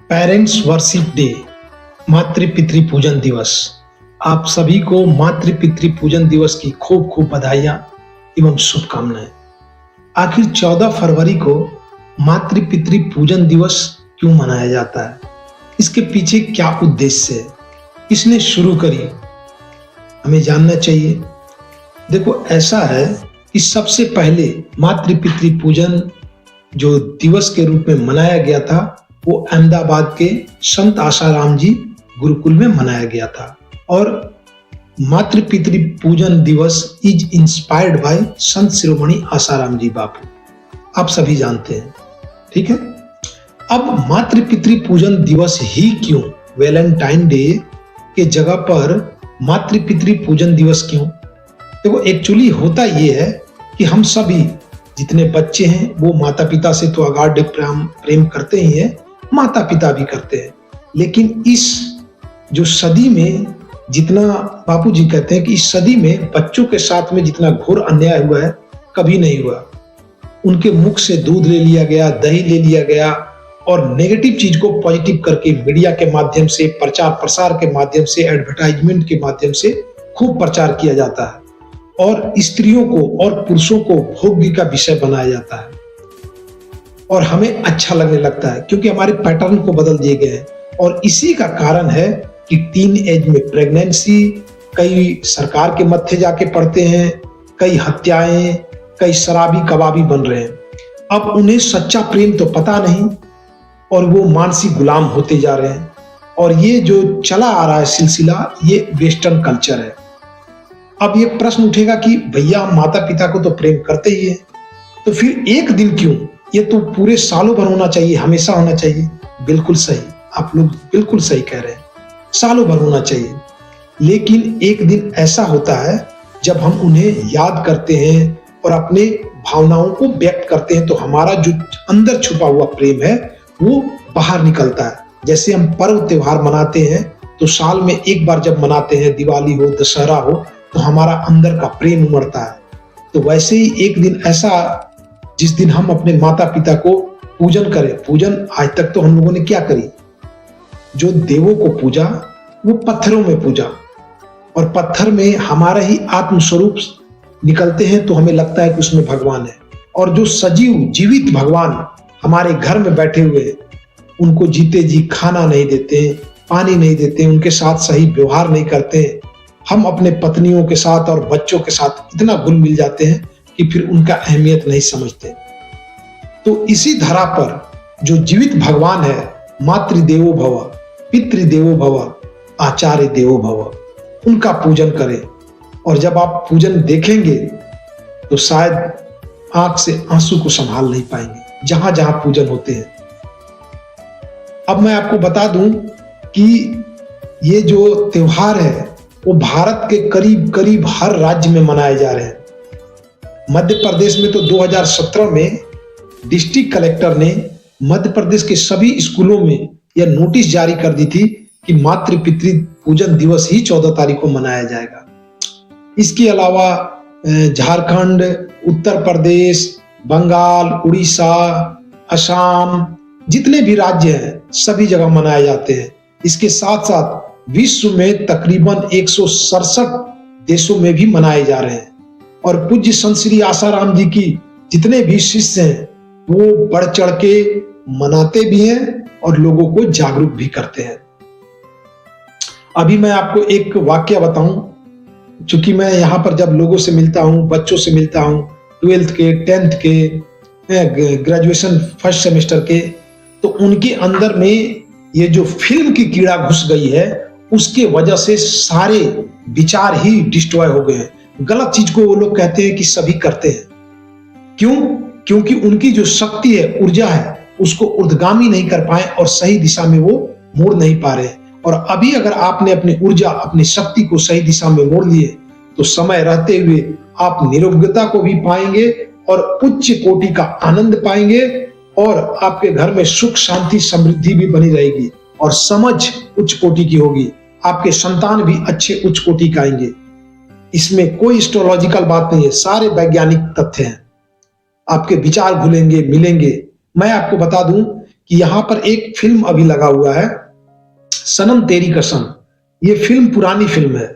Parents worship day, मातृ पितृ पूजन दिवस। आप सभी को मातृ पितृ पूजन दिवस की खूब खूब बधाइयां एवं शुभकामनाएं। आखिर 14 फरवरी को मातृ पितृ पूजन दिवस क्यों मनाया जाता है? इसके पीछे क्या उद्देश्य है? किसने शुरू करी? हमें जानना चाहिए। देखो, ऐसा है कि सबसे पहले मातृ पितृ पूजन जो दिवस के रूप में मनाया गया था वो अहमदाबाद के संत आसाराम जी गुरुकुल में मनाया गया था। और मातृ पितृ पूजन दिवस is inspired by Sant Shiromani Asaram जी बापू, आप सभी जानते हैं। ठीक है, अब मातृ पितृ पूजन दिवस ही क्यों? वैलेंटाइन डे के जगह पर मातृ पितृ पूजन दिवस क्यों? देखो, एक्चुअली होता ये है कि हम सभी जितने बच्चे हैं वो माता पिता से तो अगाध प्रेम करते ही हैं, माता पिता भी करते हैं। लेकिन इस जो सदी में जितना बापूजी कहते हैं कि इस सदी में बच्चों के साथ में जितना घोर अन्याय हुआ है कभी नहीं हुआ। उनके मुख से दूध ले लिया गया, दही ले लिया गया और नेगेटिव चीज को पॉजिटिव करके मीडिया के माध्यम से, प्रचार प्रसार के माध्यम से, एडवर्टाइजमेंट के माध्यम से खूब प्रचार किया जाता है और स्त्रियों को और पुरुषों को भोग्य का विषय बनाया जाता है और हमें अच्छा लगने लगता है क्योंकि हमारे पैटर्न को बदल दिए गए हैं। और इसी का कारण है कि टीन एज में प्रेगनेंसी, कई सरकार के मत्थे जाके पड़ते हैं, कई हत्याएं, कई शराबी कबाबी बन रहे हैं। अब उन्हें सच्चा प्रेम तो पता नहीं और वो मानसिक गुलाम होते जा रहे हैं। और ये जो चला आ रहा है सिलसिला, ये वेस्टर्न कल्चर है। अब ये प्रश्न उठेगा कि भैया माता पिता को तो प्रेम करते ही है, तो फिर एक दिन क्यों? ये तो पूरे सालों भर होना चाहिए, हमेशा होना चाहिए। बिल्कुल सही, आप लोग बिल्कुल सही कह रहे हैं, सालों भर होना चाहिए। लेकिन एक दिन ऐसा होता है जब हम उन्हें याद करते हैं और अपने भावनाओं को व्यक्त करते हैं तो हमारा जो अंदर छुपा हुआ प्रेम है वो बाहर निकलता है। जैसे हम पर्व त्योहार मनाते हैं तो साल में एक बार जब मनाते हैं, दिवाली हो, दशहरा हो, तो हमारा अंदर का प्रेम उमड़ता है। तो वैसे ही एक दिन ऐसा जिस दिन हम अपने माता पिता को पूजन करें। पूजन आज तक तो हम लोगों ने क्या करी? जो देवों को पूजा वो पत्थरों में पूजा, और पत्थर में हमारा ही आत्मस्वरूप निकलते हैं तो हमें लगता है कि उसमें भगवान है। और जो सजीव जीवित भगवान हमारे घर में बैठे हुए हैं, उनको जीते जी खाना नहीं देते हैं, पानी नहीं देते हैं, उनके साथ सही व्यवहार नहीं करते हैं। हम अपने पत्नियों के साथ और बच्चों के साथ इतना घुल मिल जाते हैं कि फिर उनका अहमियत नहीं समझते। तो इसी धरा पर जो जीवित भगवान है, मातृदेवो भव, पितृदेवो भव, आचार्य देवो भव, उनका पूजन करें। और जब आप पूजन देखेंगे तो शायद आंख से आंसू को संभाल नहीं पाएंगे जहां जहां पूजन होते हैं। अब मैं आपको बता दूं कि ये जो त्योहार है वो भारत के करीब करीब हर राज्य में मनाए जा रहे हैं। मध्य प्रदेश में तो 2017 में डिस्ट्रिक्ट कलेक्टर ने मध्य प्रदेश के सभी स्कूलों में यह नोटिस जारी कर दी थी कि मातृ पितृ पूजन दिवस ही 14 तारीख को मनाया जाएगा। इसके अलावा झारखंड, उत्तर प्रदेश, बंगाल, उड़ीसा, असम, जितने भी राज्य हैं सभी जगह मनाए जाते हैं। इसके साथ साथ विश्व में तकरीबन 167 देशों में भी मनाए जा रहे हैं। और पूज्य संत श्री आसाराम जी की जितने भी शिष्य हैं वो बढ़ चढ़ के मनाते भी हैं और लोगों को जागरूक भी करते हैं। अभी मैं आपको एक वाक्य बताऊं, चूंकि मैं यहाँ पर जब लोगों से मिलता हूँ, बच्चों से मिलता हूँ, 12th के, 10th के, ग्रेजुएशन फर्स्ट सेमेस्टर के, तो उनके अंदर में ये जो फिल्म की कीड़ा घुस गई है उसके वजह से सारे विचार ही डिस्ट्रॉय हो गए हैं। गलत चीज को वो लोग कहते हैं कि सभी करते हैं। क्यों? क्योंकि उनकी जो शक्ति है, ऊर्जा है, उसको ऊर्ध्वगामी नहीं कर पाए और सही दिशा में वो मोड़ नहीं पा रहे। और अभी अगर आपने अपनी ऊर्जा, अपनी शक्ति को सही दिशा में मोड़ लिए तो समय रहते हुए आप निरोग्यता को भी पाएंगे और उच्च कोटि का आनंद पाएंगे और आपके घर में सुख, शांति, समृद्धि भी बनी रहेगी और समझ उच्च कोटि की होगी। आपके संतान भी अच्छे उच्च कोटि का आएंगे। इसमें कोई एस्ट्रोलॉजिकल बात नहीं है, सारे वैज्ञानिक तथ्य हैं। आपके विचार घुलेंगे, मिलेंगे। मैं आपको बता दूं कि यहां पर एक फिल्म अभी लगा हुआ है, सनम तेरी कसम। ये फिल्म पुरानी फिल्म है,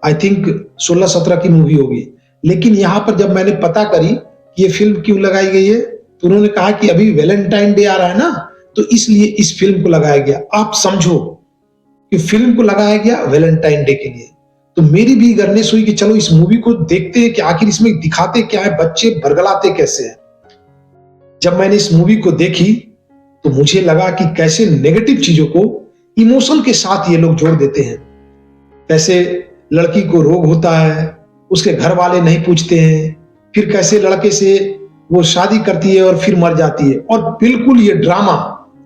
आई थिंक 16-17 की मूवी होगी। लेकिन यहां पर जब मैंने पता करी कि ये फिल्म क्यों लगाई गई है, तो उन्होंने कहा कि अभी वैलेंटाइन डे आ रहा है ना, तो इसलिए इस फिल्म को लगाया गया। आप समझो कि फिल्म को लगाया गया वैलेंटाइन डे के लिए। तो मेरी भी गर्नेस हुई कि चलो इस मूवी को देखते हैं कि आखिर इसमें दिखाते क्या है, बच्चे बरगलाते कैसे हैं। जब मैंने इस मूवी को देखी तो मुझे लगा कि कैसे नेगेटिव चीजों को इमोशन के साथ ये लोग जोड़ देते हैं। कैसे लड़की को रोग होता है, उसके घर वाले नहीं पूछते हैं, फिर कैसे लड़के से वो शादी करती है और फिर मर जाती है, और बिल्कुल ये ड्रामा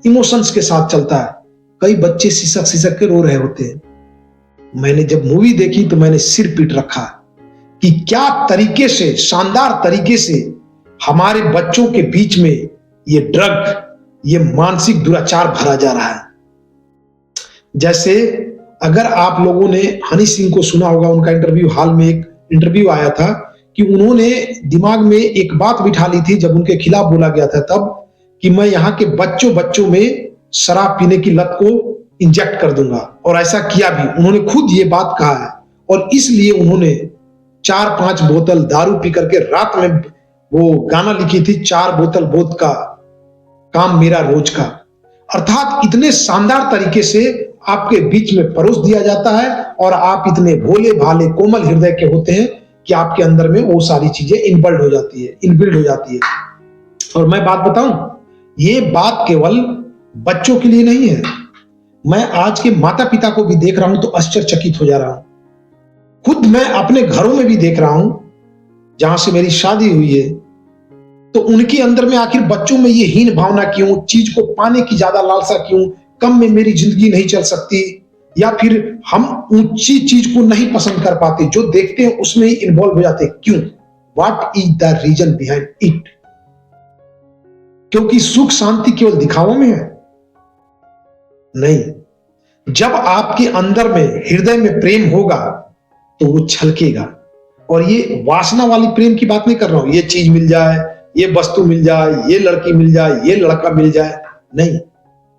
इमोशंस के साथ चलता है। कई बच्चे सिसक सिसक के रो रहे होते हैं। मैंने जब मूवी देखी तो मैंने सिर पीट रखा कि क्या तरीके से, शानदार तरीके से हमारे बच्चों के बीच में ये ड्रग, ये मानसिक दुराचार भरा जा रहा है। जैसे अगर आप लोगों ने हनी सिंह को सुना होगा, उनका इंटरव्यू, हाल में एक इंटरव्यू आया था कि उन्होंने दिमाग में एक बात बिठा ली थी जब उनके खिलाफ बोला गया था तब, कि मैं यहाँ के बच्चों में शराब पीने की लत को इंजेक्ट कर दूंगा। और ऐसा किया भी, उन्होंने खुद ये बात कहा है। और इसलिए उन्होंने 4-5 बोतल दारू पी करके रात में वो गाना लिखी थी, 4 बोतल बोध का काम मेरा रोज का। अर्थात इतने शानदार तरीके से आपके बीच में परोस दिया जाता है, और आप इतने भोले भाले कोमल हृदय के होते हैं कि आपके अंदर में वो सारी चीजें इनबिल्ड हो जाती है, इनबिल्ड हो जाती है। और मैं बात बताऊं, ये बात केवल बच्चों के लिए नहीं है। मैं आज के माता पिता को भी देख रहा हूं तो आश्चर्यचकित हो जा रहा हूं। खुद मैं अपने घरों में भी देख रहा हूं जहां से मेरी शादी हुई है, तो उनके अंदर में आखिर बच्चों में ये हीन भावना क्यों, चीज को पाने की ज्यादा लालसा क्यों, कम में मेरी जिंदगी नहीं चल सकती, या फिर हम ऊंची चीज को नहीं पसंद कर पाते, जो देखते हैं उसमें ही इन्वॉल्व हो जाते हैं, क्यों? What is the reason behind it? क्योंकि सुख शांति केवल दिखावा में है? नहीं। जब आपके अंदर में, हृदय में प्रेम होगा तो वो छलकेगा। और ये वासना वाली प्रेम की बात नहीं कर रहा हूं, ये चीज मिल जाए, ये वस्तु मिल जाए, ये लड़की मिल जाए, ये लड़का मिल जाए, नहीं।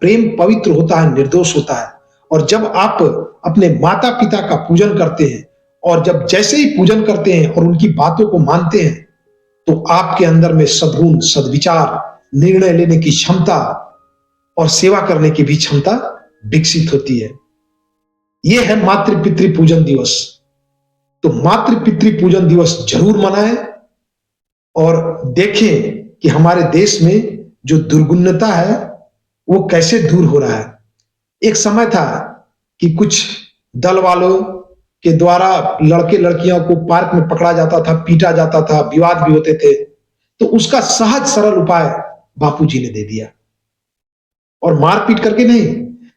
प्रेम पवित्र होता है, निर्दोष होता है। और जब आप अपने माता पिता का पूजन करते हैं, और जब जैसे ही पूजन करते हैं और उनकी बातों को मानते हैं, तो आपके अंदर में सद्गुण, सद्विचार, निर्णय लेने की क्षमता और सेवा करने की भी क्षमता विकसित होती है। यह है मातृ पितृ पूजन दिवस। तो मातृ पितृ पूजन दिवस जरूर मनाएं, और देखें कि हमारे देश में जो दुर्गुणता है वो कैसे दूर हो रहा है। एक समय था कि कुछ दल वालों के द्वारा लड़के लड़कियों को पार्क में पकड़ा जाता था, पीटा जाता था, विवाद भी होते थे, तो उसका सहज सरल उपाय बापूजी ने दे दिया। और मारपीट करके नहीं,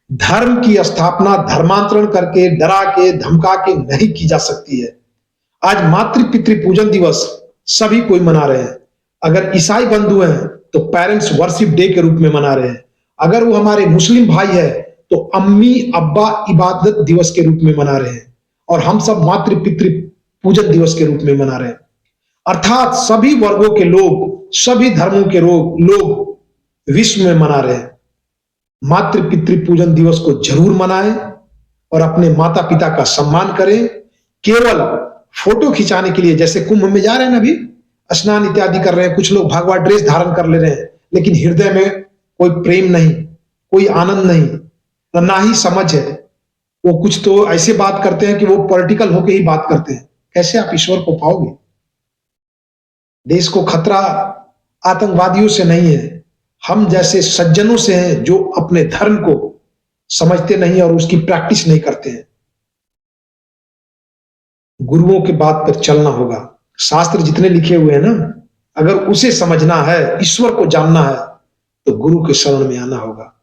धर्म की स्थापना धर्मांतरण करके, डरा के, धमका के नहीं की जा सकती है। आज मातृ पितृ पूजन दिवस सभी कोई मना रहे हैं। अगर ईसाई बंधु हैं तो पेरेंट्स वर्शिप डे के रूप में मना रहे हैं। अगर वो हमारे मुस्लिम भाई है तो अम्मी अब्बा इबादत दिवस के रूप में मना रहे हैं। और हम सब मातृ पितृ पूजन दिवस के रूप में मना रहे हैं। अर्थात सभी वर्गों के लोग, सभी धर्मों के लोग विश्व में मना रहे हैं। मातृ पितृ पूजन दिवस को जरूर मनाएं और अपने माता पिता का सम्मान करें। केवल फोटो खिंचाने के लिए, जैसे कुंभ में जा रहे हैं ना, अभी स्नान इत्यादि कर रहे हैं, कुछ लोग भगवा ड्रेस धारण कर ले रहे हैं, लेकिन हृदय में कोई प्रेम नहीं, कोई आनंद नहीं, ना ही समझ है। वो कुछ तो ऐसे बात करते हैं कि वो पॉलिटिकल होके ही बात करते हैं। कैसे आप ईश्वर को पाओगे? देश को खतरा आतंकवादियों से नहीं है, हम जैसे सज्जनों से हैं जो अपने धर्म को समझते नहीं और उसकी प्रैक्टिस नहीं करते हैं। गुरुओं के बात पर चलना होगा। शास्त्र जितने लिखे हुए हैं ना, अगर उसे समझना है, ईश्वर को जानना है, तो गुरु के शरण में आना होगा।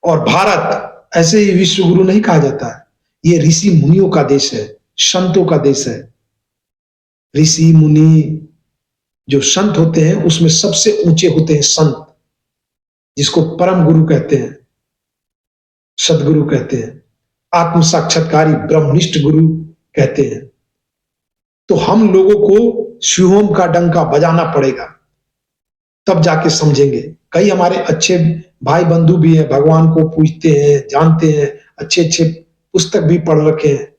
और भारत ऐसे ही विश्व गुरु नहीं कहा जाता है। ये ऋषि मुनियों का देश है, संतों का देश है। ऋषि मुनि जो संत होते हैं उसमें सबसे ऊंचे होते हैं संत, जिसको परम गुरु कहते हैं, सदगुरु कहते हैं, आत्म साक्षात्कारी ब्रह्मनिष्ठ गुरु कहते हैं। तो हम लोगों को शिवोम का डंका बजाना पड़ेगा, तब जाके समझेंगे। कई हमारे अच्छे भाई बंधु भी हैं, भगवान को पूजते हैं, जानते हैं, अच्छे-अच्छे पुस्तक भी पढ़ रखे हैं।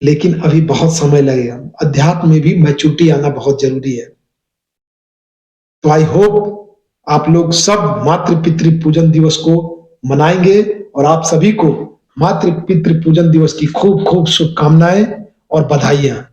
लेकिन अभी बहुत समय लगेगा। अध्यात्म में भी मैच्योरिटी आना बहुत ज़रूरी है। तो आई होप आप लोग सब मातृ-पितृ पूजन दिवस को मनाएँगे और आप सभी को मातृ-पितृ पूजन दिवस की खूब-खूब शुभकामनाएँ और बधाइयाँ।